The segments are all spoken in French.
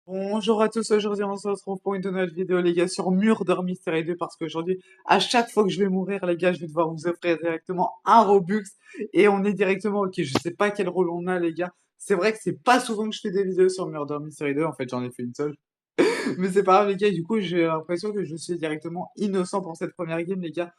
Bonjour à tous, aujourd'hui on se retrouve pour une nouvelle vidéo les gars sur Murder Mystery 2 parce qu'aujourd'hui à chaque fois que je vais mourir les gars je vais devoir vous offrir directement un Robux et on est directement ok je sais pas quel rôle on a les gars, c'est vrai que c'est pas souvent que je fais des vidéos sur Murder Mystery 2, en fait j'en ai fait une seule. Mais c'est pas grave, les gars. Du coup, j'ai l'impression que je suis directement innocent pour cette première game, les gars.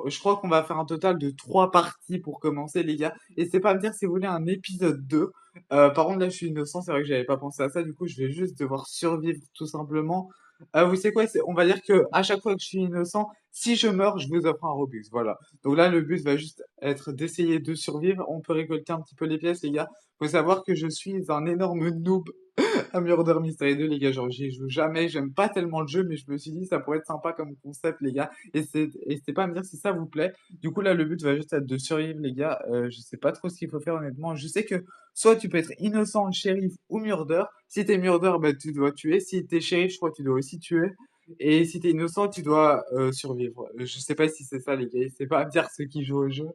Je crois qu'on va faire un total de 3 parties pour commencer, les gars. Et c'est pas à me dire si vous voulez un épisode 2. Par contre, là, je suis innocent. C'est vrai que j'avais pas pensé à ça. Du coup, je vais juste devoir survivre tout simplement. Vous savez quoi? On va dire que à chaque fois que je suis innocent, si je meurs, je vous offre un Robux. Voilà. Donc là, le but va juste être d'essayer de survivre. On peut récolter un petit peu les pièces, les gars. Faut savoir que je suis un énorme noob à Murder Mystery 2, les gars, genre j'y joue jamais, j'aime pas tellement le jeu, mais je me suis dit ça pourrait être sympa comme concept, les gars, et c'est pas à me dire si ça vous plaît. Du coup là, le but va juste être de survivre, les gars. Je sais pas trop ce qu'il faut faire honnêtement. Je sais que soit tu peux être innocent, shérif ou murder. Si t'es murder, bah tu dois tuer. Si t'es shérif, je crois que tu dois aussi tuer. Et si t'es innocent, tu dois survivre. Je sais pas si c'est ça, les gars. C'est pas à me dire ceux qui jouent au jeu.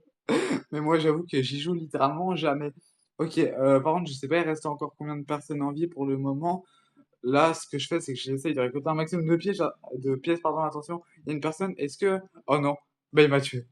Mais moi, j'avoue que j'y joue littéralement jamais. Ok, par contre, je sais pas, il reste encore combien de personnes en vie pour le moment. Là, ce que je fais, c'est que j'essaye de récolter un maximum de pièces, pardon, attention. Il y a une personne, est-ce que... Oh non, bah il m'a tué.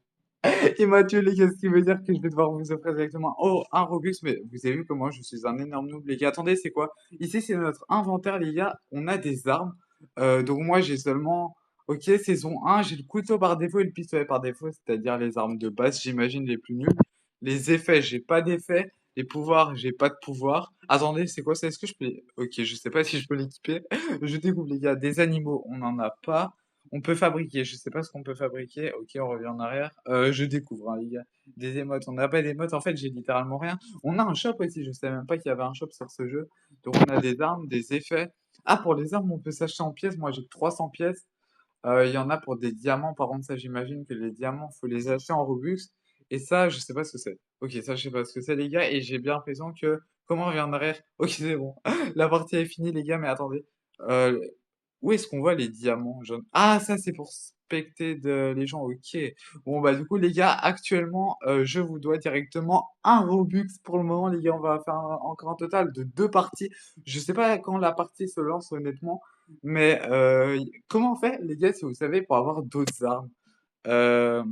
Il m'a tué, les gars, ce qui veut dire que je vais devoir vous offrir directement un Robux, mais vous avez vu comment je suis un énorme noob, les gars. Attendez, c'est quoi? Ici, c'est notre inventaire, les gars. On a des armes. Donc moi, j'ai seulement... Ok, saison 1, j'ai le couteau par défaut et le pistolet par défaut, c'est-à-dire les armes de base, j'imagine, les plus nulles. Les effets, j'ai pas d'effets. Les pouvoirs, j'ai pas de pouvoir. Attendez, c'est quoi ça? Est-ce que je peux Ok, je sais pas si je peux l'équiper. Je découvre, les gars. Des animaux, on n'en a pas. On peut fabriquer, je sais pas ce qu'on peut fabriquer. Ok, on revient en arrière. Je découvre, hein, les gars. Des émotes, on n'a pas d'émotes. En fait, j'ai littéralement rien. On a un shop aussi, je savais même pas qu'il y avait un shop sur ce jeu. Donc, on a des armes, des effets. Ah, pour les armes, on peut s'acheter en pièces. Moi, j'ai que 300 pièces. Il y en a pour des diamants. Par contre, ça, j'imagine que les diamants, faut les acheter en Robux. Et ça, je sais pas ce que c'est. Ok, ça, je sais pas ce que c'est, les gars. Et j'ai bien l'impression que... Comment on revient en arrière? Ok, c'est bon. La partie est finie, les gars, mais attendez. Euh, où est-ce qu'on voit les diamants jaunes? Ah, ça, c'est pour specter les gens. Ok. Bon, bah, du coup, les gars, actuellement, je vous dois directement un Robux pour le moment, les gars. On va faire encore un total de 2 parties. Je sais pas quand la partie se lance, honnêtement. Mais comment on fait, les gars, si vous savez, pour avoir d'autres armes? Euh,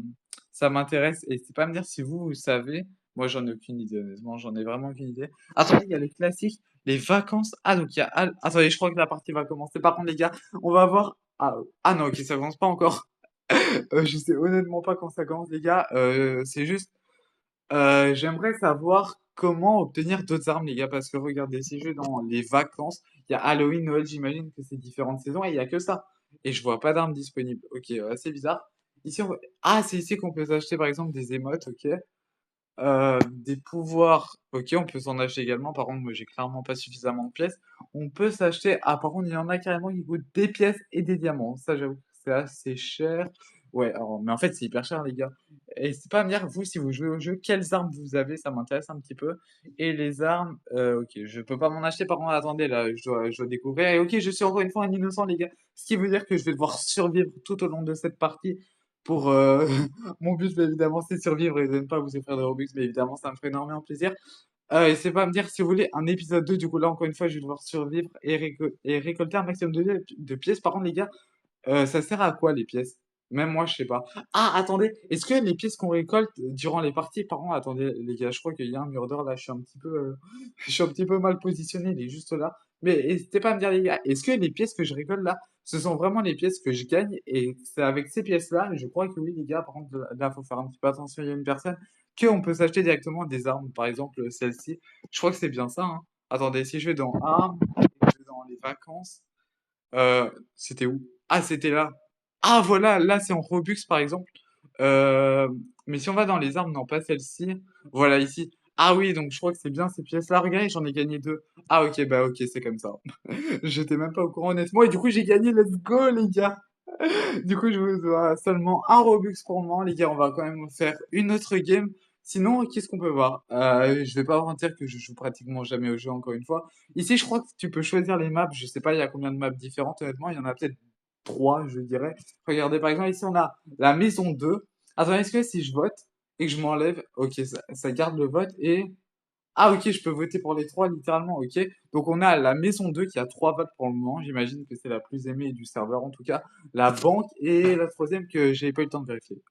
Ça m'intéresse. Et c'est pas me dire si vous savez. Moi, j'en ai aucune idée, honnêtement. J'en ai vraiment aucune idée. Attendez, il y a les classiques, les vacances. Ah, donc il y a. Attendez, je crois que la partie va commencer. Par contre, les gars, on va voir. Ah non, ok, ça commence pas encore. Je sais honnêtement pas quand ça commence, les gars. C'est juste. J'aimerais savoir comment obtenir d'autres armes, les gars, parce que regardez, si je vais dans les vacances, il y a Halloween, Noël, j'imagine que c'est différentes saisons, et il y a que ça. Et je vois pas d'armes disponibles. Ok, c'est bizarre. Ici, ah, c'est ici qu'on peut s'acheter, par exemple, des émotes, ok. Des pouvoirs, ok, on peut s'en acheter également. Par contre, moi, j'ai clairement pas suffisamment de pièces. On peut s'acheter, ah, par contre, il y en a carrément qui coûtent des pièces et des diamants. Ça, j'avoue que c'est assez cher. Ouais, alors, mais en fait, c'est hyper cher, les gars. Et c'est pas à me dire, vous, si vous jouez au jeu, quelles armes vous avez, ça m'intéresse un petit peu. Et les armes, ok, je peux pas m'en acheter, par contre, attendez, là, je dois découvrir. Et ok, je suis encore une fois un innocent, les gars. Ce qui veut dire que je vais devoir survivre tout au long de cette partie pour, mon but, bah, évidemment, c'est de survivre et de ne pas vous offrir de Robux, mais évidemment, ça me ferait énormément plaisir. Et c'est pas à me dire, si vous voulez, un épisode 2 du coup, là, encore une fois, je vais devoir survivre et récolter un maximum de pièces. Par contre, les gars, ça sert à quoi les pièces? Même moi, je sais pas. Ah, attendez, est-ce que les pièces qu'on récolte durant les parties, par contre, attendez, les gars, je crois qu'il y a un mur d'or là, je suis un petit peu, je suis un petit peu mal positionné, il est juste là. Mais n'hésitez pas à me dire, les gars, est-ce que les pièces que je récolte là, ce sont vraiment les pièces que je gagne? Et c'est avec ces pièces-là, je crois que oui, les gars, par contre, là, faut faire un petit peu attention, il y a une personne, qu'on peut s'acheter directement des armes, par exemple, celle-ci. Je crois que c'est bien ça, hein. Attendez, si je vais dans armes, et je vais dans les vacances, c'était où? Ah, c'était là. Ah, voilà, là, c'est en Robux, par exemple. Euh, mais si on va dans les armes, non, pas celle-ci. Voilà, ici. Ah oui, donc je crois que c'est bien ces pièces-là. Regardez, j'en ai gagné 2. Ah, ok, bah ok, c'est comme ça. J'étais même pas au courant, honnêtement. Et du coup, j'ai gagné. Let's go, les gars. Du coup, je vous dois seulement un Robux pour le moment, les gars. On va quand même faire une autre game. Sinon, qu'est-ce qu'on peut voir? Je vais pas vous mentir que je joue pratiquement jamais au jeu, encore une fois. Ici, je crois que tu peux choisir les maps. Je sais pas, il y a combien de maps différentes, honnêtement. Il y en a peut-être 3, je dirais. Regardez, par exemple, ici, on a la maison 2. Attends, est-ce que si je vote et que je m'enlève, ok, ça garde le vote et... Ah ok, je peux voter pour les trois littéralement, ok. Donc on a la maison 2 qui a 3 votes pour le moment, j'imagine que c'est la plus aimée du serveur en tout cas. La banque et la troisième que j'ai pas eu le temps de vérifier.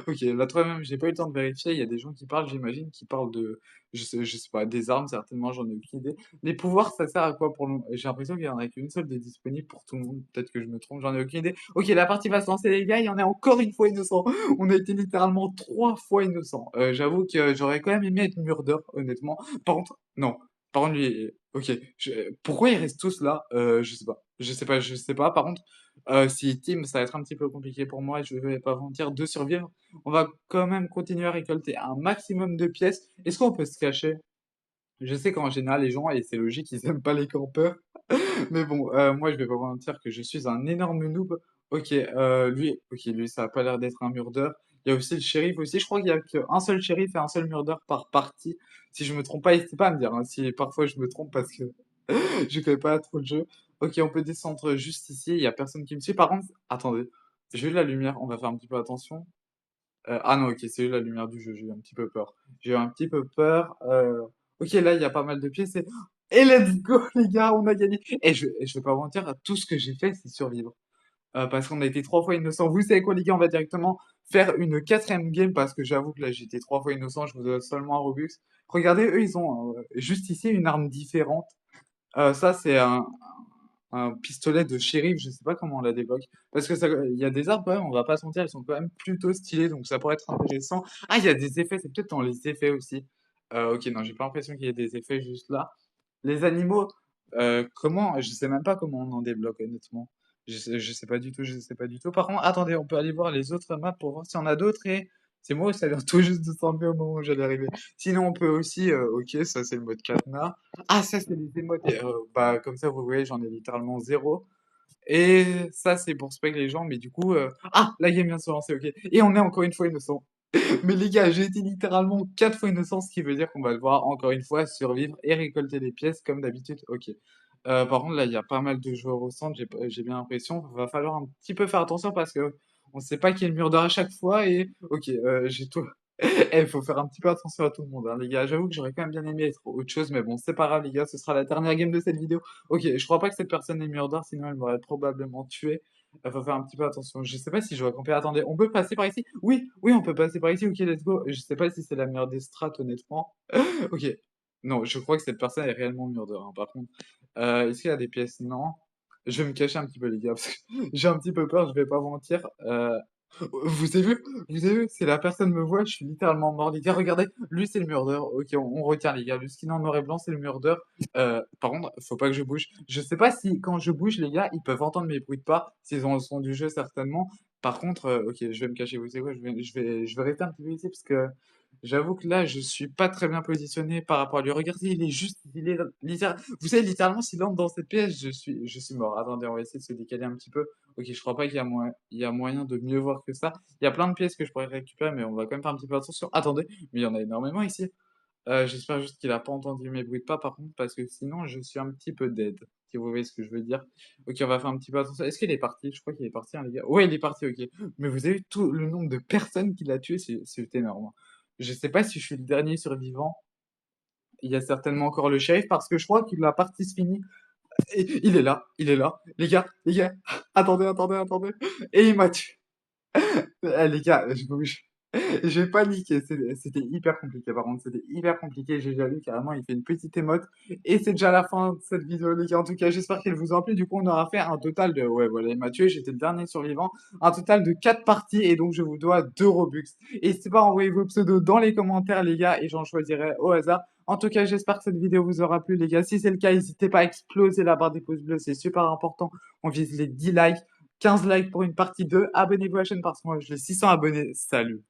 Ok, la troisième, j'ai pas eu le temps de vérifier. Il y a des gens qui parlent, j'imagine, qui parlent de, je sais pas, des armes, certainement, j'en ai aucune idée. Les pouvoirs, ça sert à quoi pour le... J'ai l'impression qu'il y en a qu'une seule de disponible pour tout le monde. Peut-être que je me trompe, j'en ai aucune idée. Ok, la partie va se lancer, les gars. Il y en a encore une fois innocent. On a été littéralement 3 fois innocent. J'avoue que j'aurais quand même aimé être murder, honnêtement. Par contre, non. Par contre, lui, ok. Pourquoi ils restent tous là? Je sais pas. Je sais pas, je sais pas. Par contre, si team, ça va être un petit peu compliqué pour moi. Je vais pas vous mentir de survivre. On va quand même continuer à récolter un maximum de pièces. Est-ce qu'on peut se cacher? Je sais qu'en général, les gens, et c'est logique, ils aiment pas les campeurs. Mais bon, moi, je vais pas vous mentir que je suis un énorme noob. Ok, lui, ça a pas l'air d'être un murder. Il y a aussi le shérif aussi. Je crois qu'il y a qu'un seul shérif et un seul murder par partie. Si je me trompe pas, n'hésitez pas à me dire hein, si parfois je me trompe parce que je connais pas trop le jeu. Ok, on peut descendre juste ici. Il y a personne qui me suit. Par contre, attendez, j'ai eu la lumière. On va faire un petit peu attention. Ah non, ok, c'est la lumière du jeu, j'ai eu un petit peu peur. J'ai eu un petit peu peur. Ok, là, il y a pas mal de pièces. Et let's go, les gars, on a gagné. Et je vais pas vous mentir, tout ce que j'ai fait, c'est survivre. Parce qu'on a été 3 fois innocent. Vous savez quoi, les gars, on va directement faire une quatrième game parce que j'avoue que là, j'étais 3 fois innocent, je vous donne seulement un Robux. Regardez, eux, ils ont juste ici une arme différente. Ça, c'est un pistolet de shérif, je sais pas comment on la débloque. Parce que ça, il y a des armes, quand même, on va pas se mentir, elles sont quand même plutôt stylées, donc ça pourrait être intéressant. Ah, il y a des effets, c'est peut-être dans les effets aussi. Ok, non, j'ai pas l'impression qu'il y ait des effets juste là. Les animaux, comment, je sais même pas comment on en débloque, honnêtement. Je sais pas du tout, je sais pas du tout. Par contre, attendez, on peut aller voir les autres maps pour voir s'il y en a d'autres et c'est moi, ça vient tout juste de s'enlever au moment où j'allais arriver. Sinon, on peut aussi, ok, ça c'est le mode cadenas. Ah, ça, c'est les émotes. Et, bah, comme ça, vous voyez, j'en ai littéralement zéro. Et ça, c'est pour spec les gens, mais du coup... Ah, la game vient de se lancer, ok. Et on est encore une fois innocent. Mais les gars, j'ai été littéralement 4 fois innocent, ce qui veut dire qu'on va devoir encore une fois survivre et récolter des pièces comme d'habitude. Ok. Par contre, là, il y a pas mal de joueurs au centre, j'ai bien l'impression. Va falloir un petit peu faire attention parce que on sait pas qui est le mur d'or à chaque fois. Et ok, j'ai tout. Il faut faire un petit peu attention à tout le monde, hein, les gars. J'avoue que j'aurais quand même bien aimé être autre chose, mais bon, c'est pas grave, les gars. Ce sera la dernière game de cette vidéo. Ok, je crois pas que cette personne est mur d'or, sinon elle m'aurait probablement tué. Il faut faire un petit peu attention. Je sais pas si je vais camper. Attendez, on peut passer par ici? Oui, oui, on peut passer par ici. Ok, let's go. Je sais pas si c'est la meilleure des strats, honnêtement. Ok. Non, je crois que cette personne est réellement mur d'or, hein, par contre. Est-ce qu'il y a des pièces? Non. Je vais me cacher un petit peu, les gars, parce que j'ai un petit peu peur, je vais pas mentir. Vous avez vu? Vous avez vu? Si la personne me voit, je suis littéralement mort. Les gars, regardez, lui c'est le murder. Ok, on retient les gars. Le skin en noir et blanc, c'est le murder. Par contre, faut pas que je bouge. Je sais pas si quand je bouge, les gars, ils peuvent entendre mes bruits de pas. S'ils ont le son du jeu, certainement. Par contre, ok, je vais me cacher. Vous savez quoi? Je vais rester un petit peu ici parce que j'avoue que là, je suis pas très bien positionné par rapport à lui. Regardez, il est juste, il est vous savez, littéralement, s'il entre dans cette pièce, je suis mort. Attendez, on va essayer de se décaler un petit peu. Ok, je crois pas qu'il y a moyen, il y a moyen de mieux voir que ça. Il y a plein de pièces que je pourrais récupérer, mais on va quand même faire un petit peu attention. Attendez, mais il y en a énormément ici. J'espère juste qu'il a pas entendu mes bruits de pas, par contre, parce que sinon, je suis un petit peu dead. Si vous voyez ce que je veux dire. Ok, on va faire un petit peu attention. Est-ce qu'il est parti? Je crois qu'il est parti, hein, les gars. Ouais, il est parti, ok. Mais vous avez vu tout le nombre de personnes qu'il a tué, c'est énorme, hein. Je sais pas si je suis le dernier survivant. Il y a certainement encore le shérif, parce que je crois que la partie se finit. Et il est là, il est là. Les gars, attendez, attendez, attendez. Et il m'a tué. Les gars, je bouge. J'ai paniqué, c'était hyper compliqué par contre, c'était hyper compliqué, j'ai déjà vu carrément, il fait une petite émote, et c'est déjà la fin de cette vidéo les gars, en tout cas j'espère qu'elle vous a plu, du coup on aura fait un total de, ouais voilà, il m'a tué, j'étais le dernier survivant, un total de 4 parties, et donc je vous dois 2 Robux. N'hésitez pas à envoyer vos pseudos dans les commentaires les gars, et j'en choisirai au hasard. En tout cas j'espère que cette vidéo vous aura plu les gars, si c'est le cas n'hésitez pas à exploser la barre des pouces bleus, c'est super important, on vise les 10 likes. 15 likes pour une partie 2. Abonnez-vous à la chaîne parce que moi j'ai 600 abonnés. Salut!